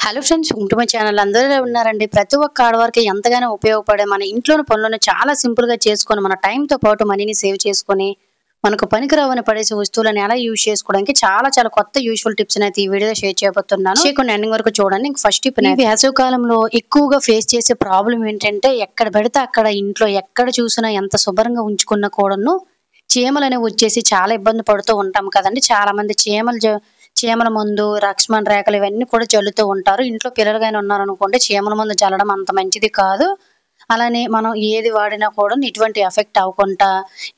Hello friends, welcome to my channel. అందరూ ఎలా ఉన్నారండి? ప్రతి ఒక్క ఆడవారికి ఎంతగానో ఉపయోగపడే మన ఇంట్లోని పనులను చాలా సింపుల్గా చేసుకొని మన టైంతో పాటు మనీని సేవ్ చేసుకొని మనకు పనికిరావని పడేసే వస్తువులను ఎలా యూజ్ చేసుకోవడానికి చాలా చాలా కొత్త యూస్ఫుల్ టిప్స్ అయితే ఈ వీడియోలో షేర్ చేయబోతున్నాను. కొన్ని ఎండింగ్ వరకు చూడండి. ఫస్ట్ టిప్, ఈ వేసవి కాలంలో ఎక్కువగా ఫేస్ చేసే ప్రాబ్లం ఏంటంటే ఎక్కడ పెడితే అక్కడ ఇంట్లో ఎక్కడ చూసినా ఎంత శుభ్రంగా ఉంచుకున్న కూడాను చీమలు అనేవి వచ్చేసి చాలా ఇబ్బంది పడుతూ ఉంటాం కదండి. చాలా మంది చీమల మందు, లక్ష్మణ్ రేఖలు ఇవన్నీ కూడా చల్లుతూ ఉంటారు. ఇంట్లో పిల్లలు గాని ఉన్నారనుకోండి, చీమల మందు చల్లడం అంత మంచిది కాదు. అలానే మనం ఏది వాడినా కూడా ఇటువంటి ఎఫెక్ట్ అవ్వకుండా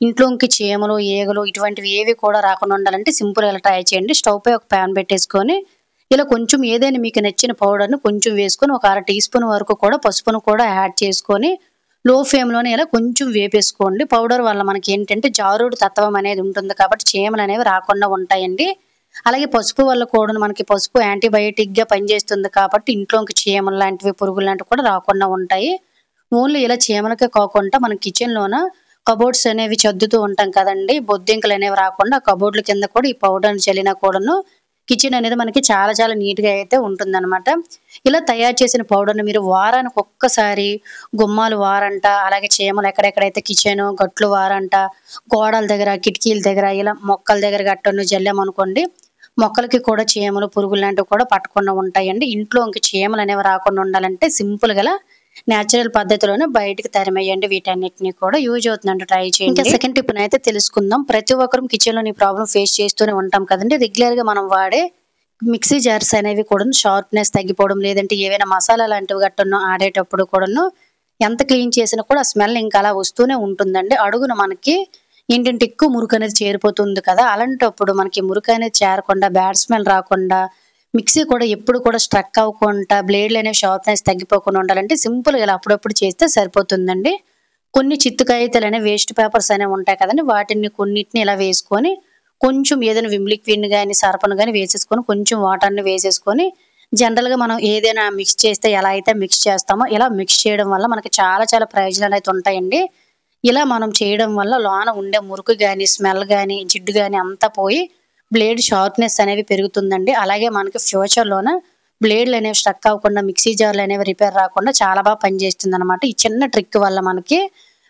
ఇంట్లోకి చీమలు, ఈగలు ఇటువంటివి ఏవి కూడా రాకుండా ఉండాలంటే సింపుల్ ఇలా ట్రై చేయండి. స్టవ్ పై ఒక ప్యాన్ పెట్టేసుకొని ఇలా కొంచెం ఏదైనా మీకు నచ్చిన పౌడర్ను కొంచెం వేసుకొని ఒక 1/2 టీ స్పూన్ వరకు కూడా పసుపును కూడా యాడ్ చేసుకొని లో ఫ్లేమ్ లోనే ఇలా కొంచెం వేపేసుకోండి. పౌడర్ వల్ల మనకి ఏంటంటే జారుడు తత్వం అనేది ఉంటుంది కాబట్టి చీమలు అనేవి రాకుండా ఉంటాయండి. అలాగే పసుపు వల్ల కూడా మనకి పసుపు యాంటీబయాటిక్ గా పనిచేస్తుంది కాబట్టి ఇంట్లోకి చీమలు లాంటివి, పురుగులు లాంటివి కూడా రాకుండా ఉంటాయి. ఓన్లీ ఇలా చీమలకే కాకుండా మన కిచెన్ లోన కబోర్డ్స్ అనేవి చద్దుతూ ఉంటాం కదండి, బొద్దింకలు అనేవి రాకుండా కబోర్డ్ల కింద కూడా ఈ పౌడర్ చల్లినా కూడాను కిచెన్ అనేది మనకి చాలా చాలా నీట్ గా అయితే ఉంటుందన్నమాట. ఇలా తయారు చేసిన పౌడర్ని మీరు వారానికి ఒక్కసారి గుమ్మాలు వారంట, అలాగే చీమలు ఎక్కడెక్కడైతే కిచెన్ గట్లు వారంట, గోడల దగ్గర, కిటికీల దగ్గర, ఇలా మొక్కల దగ్గర గట్టను జల్లామనుకోండి, మొక్కలకి కూడా చీమలు, పురుగులు లాంటివి కూడా పట్టకుండా ఉంటాయండి. ఇంట్లో ఇంక చీమలు అనేవి రాకుండా ఉండాలంటే సింపుల్ గా నేచురల్ పద్ధతిలోనే బయటకు తరిమేయండి. వీటన్నిటిని కూడా యూజ్ అవుతుందంటే ట్రై చేయండి. ఇంకా సెకండ్ టిప్ అయితే తెలుసుకుందాం. ప్రతి ఒక్కరు కిచెన్ లో ఈ ప్రాబ్లం ఫేస్ చేస్తూనే ఉంటాం కదండి. రెగ్యులర్ గా మనం వాడే మిక్సీ జార్స్ అనేవి కూడా షార్ప్నెస్ తగ్గిపోవడం, లేదంటే ఏవైనా మసాలా లాంటివి గట్టును ఆడేటప్పుడు కూడాను ఎంత క్లీన్ చేసినా కూడా స్మెల్ ఇంకా అలా వస్తూనే ఉంటుందండి. అడుగున మనకి ఏంటంటే ఎక్కువ మురికి అనేది చేరిపోతుంది కదా. అలాంటప్పుడు మనకి మురికి అనేది చేరకుండా, బ్యాడ్ స్మెల్ రాకుండా, మిక్సీ కూడా ఎప్పుడు కూడా స్ట్రక్ అవ్వకుండా, బ్లేడ్లు అనేవి షార్ప్నెస్ తగ్గిపోకుండా ఉండాలంటే సింపుల్ గా అప్పుడప్పుడు చేస్తే సరిపోతుందండి. కొన్ని చిత్తుకాయితలు అనేవి వేస్ట్ పేపర్స్ అనేవి ఉంటాయి కదండి, వాటిని కొన్నిటిని ఇలా వేసుకొని కొంచెం ఏదైనా విమ్ లిక్విడ్ కానీ సర్ఫను కానీ వేసేసుకొని కొంచెం వాటర్ని వేసేసుకొని జనరల్ గా మనం ఏదైనా మిక్స్ చేస్తే ఎలా అయితే మిక్స్ చేస్తామో ఇలా మిక్స్ చేయడం వల్ల మనకి చాలా చాలా ప్రయోజనాలు అయితే ఉంటాయండి. ఇలా మనం చేయడం వల్ల లోన ఉండే మురికి కానీ, స్మెల్ కానీ, జిడ్డు కానీ అంతా పోయి బ్లేడ్ షార్ప్నెస్ అనేవి పెరుగుతుందండి. అలాగే మనకి ఫ్యూచర్ లోన బ్లేడ్లు అనేవి స్ట్రక్ అవ్వకుండా, మిక్సీ జార్లు అనేవి రిపేర్ రాకుండా చాలా బాగా పనిచేస్తుంది అనమాట. ఈ చిన్న ట్రిక్ వల్ల మనకి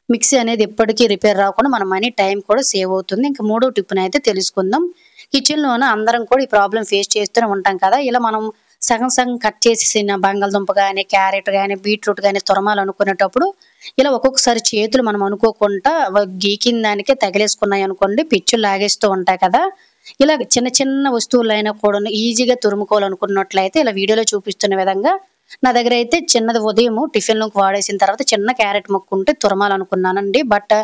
మిక్సీ అనేది ఎప్పటికీ రిపేర్ రాకుండా మన మనీ, టైం కూడా సేవ్ అవుతుంది. ఇంకా మూడో టిప్ని అయితే తెలుసుకుందాం. కిచెన్ లోన అందరం కూడా ఈ ప్రాబ్లం ఫేస్ చేస్తూనే ఉంటాం కదా. ఇలా మనం సగం సగం కట్ చేసేసిన బంగాళదుంప కానీ, క్యారెట్ కానీ, బీట్రూట్ కానీ తురమాలు అనుకునేటప్పుడు ఇలా ఒక్కొక్కసారి చేతులు మనం అనుకోకుండా గీకిన దానికే తగిలేసుకున్నాయి అనుకోండి, పిచ్చులు లాగేస్తూ ఉంటాయి కదా. ఇలా చిన్న చిన్న వస్తువులైనా కూడా ఈజీగా తురుముకోవాలనుకున్నట్లయితే ఇలా వీడియోలో చూపిస్తున్న విధంగా నా దగ్గర అయితే చిన్నది ఉదయం టిఫిన్ లోకి వాడేసిన తర్వాత చిన్న క్యారెట్ ముక్క ఉంటే తురమాలనుకున్నానండి, బట్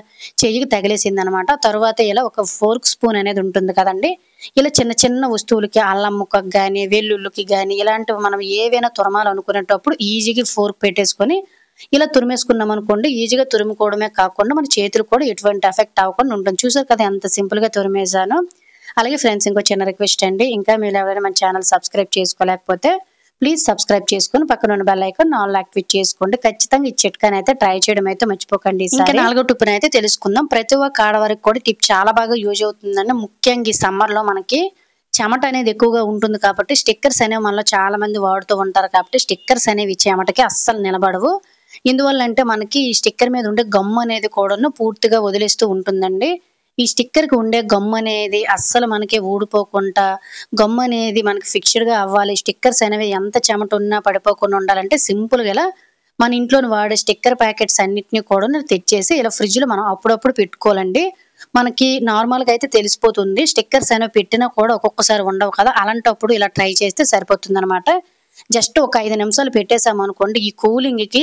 చెయ్యికి తగిలేసింది అనమాట. తర్వాత ఇలా ఒక ఫోర్క్ స్పూన్ అనేది ఉంటుంది కదండి, ఇలా చిన్న చిన్న వస్తువులకి అల్లం ముక్కకి కానీ, వెల్లుల్లికి కానీ ఇలాంటివి మనం ఏవైనా తురమాలనుకునేటప్పుడు ఈజీగా ఫోర్క్ పెట్టేసుకొని ఇలా తురిమేసుకున్నాం అనుకోండి, ఈజీగా తురుముకోవడమే కాకుండా మన చేతులు కూడా ఎటువంటి ఎఫెక్ట్ అవ్వకుండా ఉంటుంది. చూసారు కదా ఎంత సింపుల్ గా తురిమేసాను. అలాగే ఫ్రెండ్స్, ఇంకో చిన్న రిక్వెస్ట్ అండి, ఇంకా మీరు ఎవరైనా మన ఛానల్ సబ్స్క్రైబ్ చేసుకోలేకపోతే ప్లీజ్ సబ్స్క్రైబ్ చేసుకుని పక్కన ఉన్న బెల్ ఐకాన్ ఆల్ యాక్టివేట్ చేసుకోండి. ఖచ్చితంగా ఈ చిట్కాని అయితే ట్రై చేయడం అయితే మర్చిపోకండి. ఇంకా నాలుగో టిప్ అయితే తెలుసుకుందాం. ప్రతి ఒక్క ఆడవారికి కూడా టిప్ చాలా బాగా యూజ్ అవుతుందండి. ముఖ్యంగా ఈ సమ్మర్ లో మనకి చెమట అనేది ఎక్కువగా ఉంటుంది కాబట్టి స్టిక్కర్స్ అనేవి మనలో చాలా మంది వాడుతూ ఉంటారు కాబట్టి స్టిక్కర్స్ అనేవి చెమటకి అస్సలు నిలబడవు. ఎందువల్ల అంటే మనకి ఈ స్టిక్కర్ మీద ఉండే గమ్ అనేది కూడా పూర్తిగా వదిలేస్తూ ఉంటుందండి. ఈ స్టిక్కర్ కి ఉండే గమ్ అనేది అస్సలు మనకి ఊడిపోకుండా, గమ్ అనేది మనకి ఫిక్స్డ్ గా అవ్వాలి, స్టిక్కర్స్ అనేవి ఎంత చెమట ఉన్నా పడిపోకుండా ఉండాలంటే సింపుల్ గా ఇలా మన ఇంట్లో వాడే స్టిక్కర్ ప్యాకెట్స్ అన్నిటిని కూడా తెచ్చేసి ఇలా ఫ్రిడ్జ్ లో మనం అప్పుడప్పుడు పెట్టుకోవాలండి. మనకి నార్మల్ గా అయితే తెలిసిపోతుంది, స్టిక్కర్స్ అనేవి పెట్టినా కూడా ఒక్కొక్కసారి ఉండవు కదా. అలాంటప్పుడు ఇలా ట్రై చేస్తే సరిపోతుంది అనమాట. జస్ట్ ఒక 5 నిమిషాలు పెట్టేసాం అనుకోండి, ఈ కూలింగ్ కి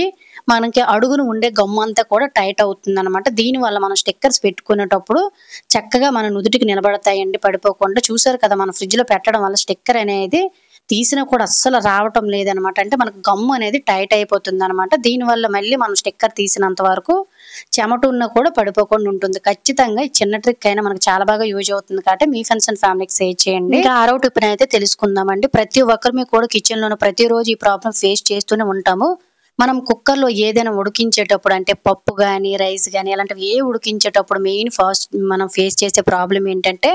మనకి అడుగును ఉండే గమ్ము అంతా కూడా టైట్ అవుతుంది అనమాట. దీనివల్ల మనం స్టిక్కర్స్ పెట్టుకునేటప్పుడు చక్కగా మన నుదుటికి నిలబడతాయండి, పడిపోకుండా. చూసారు కదా, మన ఫ్రిడ్జ్ లో పెట్టడం వల్ల స్టిక్కర్ అనేది తీసినా కూడా అస్సలు రావటం లేదనమాట. అంటే మనకు గమ్ అనేది టైట్ అయిపోతుంది అనమాట. దీనివల్ల మళ్ళీ మనం స్టిక్కర్ తీసినంత వరకు చెమట ఉన్నా కూడా పడిపోకుండా ఉంటుంది. ఖచ్చితంగా ఈ చిన్న ట్రిక్ అయినా మనకు చాలా బాగా యూజ్ అవుతుంది కాబట్టి మీ ఫ్రెండ్స్ అండ్ ఫ్యామిలీకి షేర్ చేయండి. ఇంకా ఆరో టిప్ అయితే తెలుసుకుందామండి. ప్రతి ఒక్కరు కూడా కిచెన్ లోనే ప్రతిరోజు ఈ ప్రాబ్లం ఫేస్ చేస్తూనే ఉంటాము. మనం కుక్కర్లో ఏదైనా ఉడికించేటప్పుడు అంటే పప్పు కానీ, రైస్ కానీ అలాంటివి ఉడికించేటప్పుడు మెయిన్ ఫస్ట్ మనం ఫేస్ చేసే ప్రాబ్లం ఏంటంటే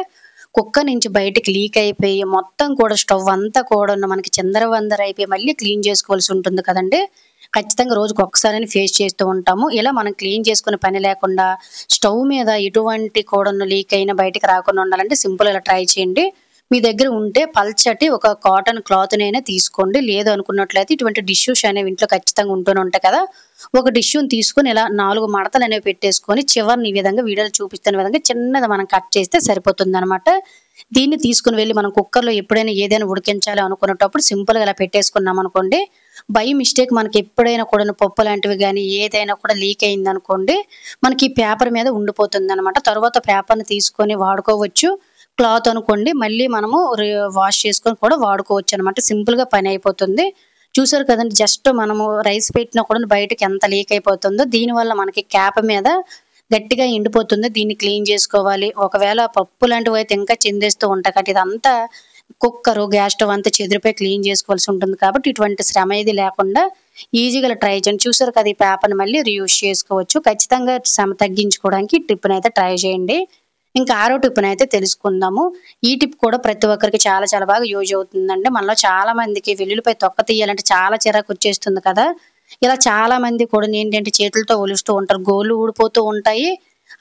కుక్కర్ నుంచి బయటికి లీక్ అయిపోయి మొత్తం కూడా స్టవ్ అంతా కూడా మనకి చిందరవందర అయిపోయి మళ్ళీ క్లీన్ చేసుకోవాల్సి ఉంటుంది కదండీ. ఖచ్చితంగా రోజుకి ఒక్కసారైనా ఫేస్ చేస్తూ ఉంటాము. ఇలా మనం క్లీన్ చేసుకునే పని లేకుండా స్టవ్ మీద ఎటువంటి కూడాను లీక్ అయినా బయటికి రాకుండా ఉండాలంటే సింపుల్ ఇలా ట్రై చేయండి. మీ దగ్గర ఉంటే పల్చటి ఒక కాటన్ క్లాత్‌నైనా తీసుకోండి. లేదు అనుకున్నట్లయితే ఇటువంటి టిష్యూస్ అనేవి ఇంట్లో ఖచ్చితంగా ఉంటూనే ఉంటాయి కదా! ఒక టిష్యూని తీసుకొని ఇలా 4 మడతలనేవి పెట్టేసుకొని చివరన ఈ విధంగా వీడియోలో చూపిస్తున్న విధంగా చిన్నగా మనం కట్ చేస్తే సరిపోతుందనమాట. దీన్ని తీసుకొని వెళ్లి మనం కుక్కర్‌లో ఎప్పుడైనా ఏదైనా ఉడికించాలి అనుకునేటప్పుడు సింపుల్‌గా ఇలా పెట్టేసుకున్నామనుకోండి, బై మిస్టేక్ మనకి ఎప్పుడైనా కూడాను పప్పు లాంటివి గానీ ఏదైనా కూడా లీక్ అయిందనుకోండి, మనకి పేపర్ మీద ఉండిపోతుందనమాట. తరువాత పేపర్‌ని తీసుకొని వాడుకోవచ్చు. క్లాత్ అనుకోండి మళ్ళీ మనము వాష్ చేసుకొని కూడా వాడుకోవచ్చనమాట. సింపుల్‌గా పని అయిపోతుంది. చూసారు కదండీ! జస్ట్ మనము రైస్ పెట్టినా కూడా బయటకి ఎంత లీక్ అయిపోతుందో, దీనివల్ల మనకి క్యాప్ మీద గట్టిగా ఎండిపోతుంది. దీన్ని క్లీన్ చేసుకోవాలి. ఒకవేళ పప్పు లాంటివైతే ఇంకా చిందేస్తూ ఉంటాయి కాబట్టి ఇదంతా కుక్కరు, గ్యాస్ స్టవ్ అంతా చెదిరిపోయి క్లీన్ చేసుకోవాల్సి ఉంటుంది కాబట్టి ఇటువంటి శ్రమ ఏది లేకుండా ఈజీగా ట్రై చేయండి. చూసారు కదా! ఈ పేపర్‌ని మళ్ళీ రీయూజ్ చేసుకోవచ్చు. ఖచ్చితంగా శ్రమ తగ్గించుకోవడానికి ఈ టిప్‌నైతే ట్రై చేయండి. ఇంకా ఆరో టిప్‌నైతే తెలుసుకుందాము. ఈ టిప్ కూడా ప్రతి ఒక్కరికి చాలా చాలా బాగా యూజ్ అవుతుందండి. మనలో చాలా మందికి వెల్లుల్లిపై తొక్క తీయాలంటే చాలా చిరాకొచ్చేస్తుంది కదా! ఇలా చాలా మంది కూడా ఏంటంటే చేతులతో ఒలుస్తూ ఉంటారు. గోళ్ళు ఊడిపోతూ ఉంటాయి.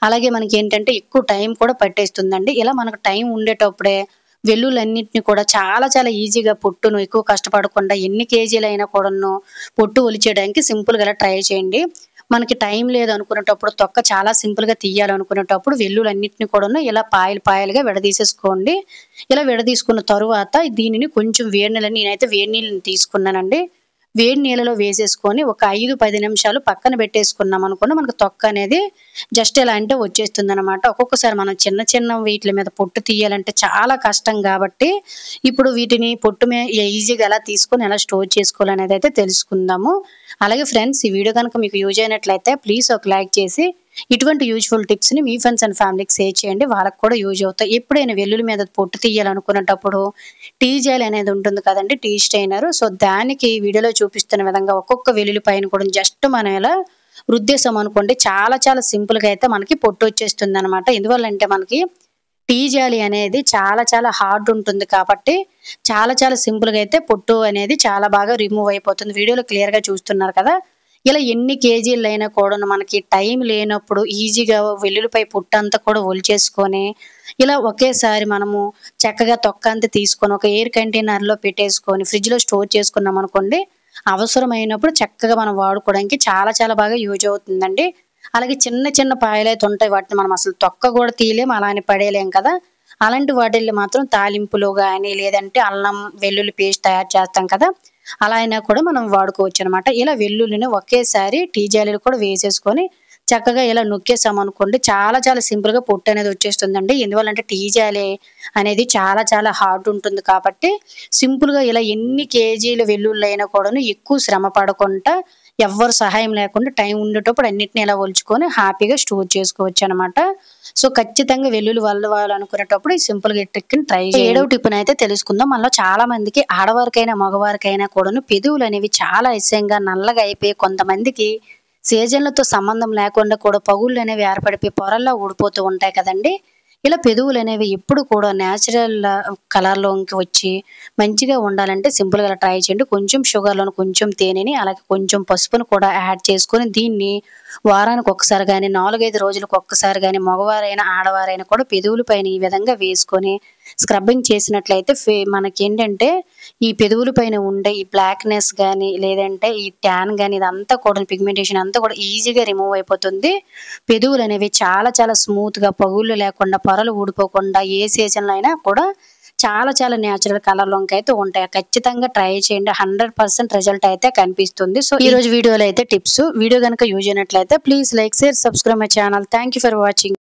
అలాగే మనకేంటంటే ఎక్కువ టైం కూడా పట్టేస్తుందండి. ఇలా మనకు టైం ఉండేటప్పుడే వెల్లుల్లన్నిటిని కూడా చాలా చాలా ఈజీగా పొట్టును ఎక్కువ కష్టపడకుండా ఎన్ని కేజీలైనా కూడాను పొట్టు ఒలిచేయడానికి సింపుల్‌గా ఇలా ట్రై చేయండి. మనకి టైం లేదనుకునేటప్పుడు తొక్క చాలా సింపుల్‌గా తీయాలనుకునేటప్పుడు వెల్లుల్లన్నిటిని కూడాను ఇలా పాయలు పాయలుగా విడదీసేసుకోండి. ఇలా విడదీసుకున్న తరువాత దీనిని కొంచెం నేనైతే వేడి నీళ్ళని తీసుకున్నానండి. వేడి నీళ్ళలో వేసేసుకొని ఒక 5, 10 నిమిషాలు పక్కన పెట్టేసుకున్నామనుకోండి మనకు తొక్క అనేది జస్ట్ ఎలా అంటే వచ్చేస్తుందనమాట. ఒక్కొక్కసారి మనం చిన్న చిన్న వీటిల మీద పొట్టు తీయాలంటే చాలా కష్టం గాబట్టి, ఇప్పుడు వీటిని పొట్టు ఈజీగా ఎలా తీసుకొని ఎలా స్టోర్ చేసుకోవాలనేదైతే తెలుసుకుందాము. అలాగే ఫ్రెండ్స్ ఈ వీడియో గనుక మీకు యూజ్ అయినట్లయితే ప్లీజ్ ఒక లైక్ చేసి ఇటువంటి యూజ్‌ఫుల్ టిప్స్‌ని మీ ఫ్రెండ్స్ అండ్ ఫ్యామిలీకి షేర్ చేయండి. వాళ్ళకి కూడా యూజ్ అవుతాయి. ఎప్పుడైనా వెల్లుల్లి మీద పొట్టు తీయాలనుకునేటప్పుడు టీ జెల్ అనేది ఉంటుంది కదండీ! Tea strainer. సో, దానికి వీడియోలో చూపిస్తున్న విధంగా ఒక్కొక్క వెల్లుల్లి పైన కూడా జస్ట్ మనం ఇలా రుద్దేసామనుకోండి చాలా చాలా సింపుల్‌గా అయితే మనకి పొట్టొచ్చేస్తుందనమాట. ఎందువల్లంటే మనకి టీ జాలి అనేది చాలా చాలా హార్డ్ ఉంటుంది కాబట్టి చాలా చాలా సింపుల్‌గా అయితే పొట్టు అనేది చాలా బాగా రిమూవ్ అయిపోతుంది. వీడియోలో క్లియర్‌గా చూస్తున్నారు కదా! ఇలా ఎన్ని కేజీలైనా కూడాను మనకి టైం లేనప్పుడు ఈజీగా వెల్లుల్లిపాయ పొట్టంతా కూడా ఒలిచేసుకొని, ఇలా ఒకేసారి మనము చక్కగా తొక్కంతా తీసుకొని ఒక ఎయిర్ కంటైనర్‌లో పెట్టేసుకొని ఫ్రిడ్జ్‌లో స్టోర్ చేసుకున్నామనుకోండి, అవసరమైనప్పుడు చక్కగా మనం వాడుకోవడానికి చాలా చాలా బాగా యూజ్ అవుతుందండి. అలాగే చిన్న చిన్న పాయలైతే ఉంటాయి. వాటిని మనం అసలు తొక్క కూడా తీయలేం, అలా అని పడేయలేం కదా! అలాంటి వాటిల్లో మాత్రం తాలింపులో గాని, లేదంటే అల్లం, వెల్లుల్లి పేస్ట్ తయారు చేస్తాం కదా! అలా అయినా కూడా మనం వాడుకోవచ్చనమాట. ఇలా వెల్లుల్లిని ఒకేసారి టీ జాలీలో కూడా వేసేసుకొని చక్కగా ఇలా నొక్కేసామనుకోండి చాలా చాలా సింపుల్‌గా పొట్టనేది వచ్చేస్తుందండి. ఎందువల్లంటే టీ జాలి అనేది చాలా చాలా హార్డ్ ఉంటుంది కాబట్టి సింపుల్‌గా ఇలా ఎన్ని కేజీల వెల్లుల్లైనా కూడాను ఎక్కువ శ్రమ పడకుండా ఎవ్వరి సహాయం లేకుండా టైం ఉండేటప్పుడు అన్నిటిని ఇలా ఒలుచుకొని హ్యాపీగా స్టోర్ చేసుకోవచ్చనమాట. సో, ఖచ్చితంగా వెల్లుల్లి వలవాలనుకునేటప్పుడు ఈ సింపుల్‌గా ఈ ట్రిక్‌ని ట్రై చేయండి. ఏడవ టిప్‌నైతే తెలుసుకుందాం. మనలో చాలా మందికి ఆడవారికైనా, మగవారికైనా కూడాను పెదవులనేవి చాలా అసహ్యంగా నల్లగా అయిపోయి కొంతమందికి సీజన్‌లతో సంబంధం లేకుండా కూడా పగుళ్ళనేవి ఏర్పడిపోయి పొరల్లా ఊడిపోతూ ఉంటాయి కదండీ! ఇలా పెదవులనేవి ఎప్పుడు కూడా నేచురల్ కలర్‌లోకి వచ్చి మంచిగా ఉండాలంటే సింపుల్‌గా ఇలా ట్రై చేయండి. కొంచెం షుగర్‌లోను కొంచెం తేనెని అలాగే కొంచెం పసుపును కూడా యాడ్ చేసుకొని దీన్ని వారానికి ఒక్కసారి గాని, 4, 5 రోజులకు ఒక్కసారి గాని మగవారైనా, ఆడవారైనా కూడా పెదవుల పైన ఈ విధంగా వేసుకొని స్క్రబ్బింగ్ చేసినట్లయితే మనకేంటంటే ఈ పెదవుల పైన ఉండే ఈ బ్లాక్‌నెస్ గాని, లేదంటే ఈ ట్యాన్ గాని ఇదంతా కూడా పిగ్మెంటేషన్ అంతా కూడా ఈజీగా రిమూవ్ అయిపోతుంది. పెదవులనేవి చాలా చాలా స్మూత్‌గా పగుళ్ళు లేకుండా, పొరలు ఊడిపోకుండా ఏ సీజన్‌లో అయినా కూడా చాలా చాలా నేచురల్ కలర్‌లోకైతే ఉంటాయి. ఖచ్చితంగా ట్రై చేయండి. 100% రిజల్ట్ అయితే కనిపిస్తుంది. సో, ఈరోజు వీడియోలో అయితే టిప్స్. వీడియో గనుక యూజ్ అయినట్లయితే please like, share, subscribe my channel. Thank you for watching.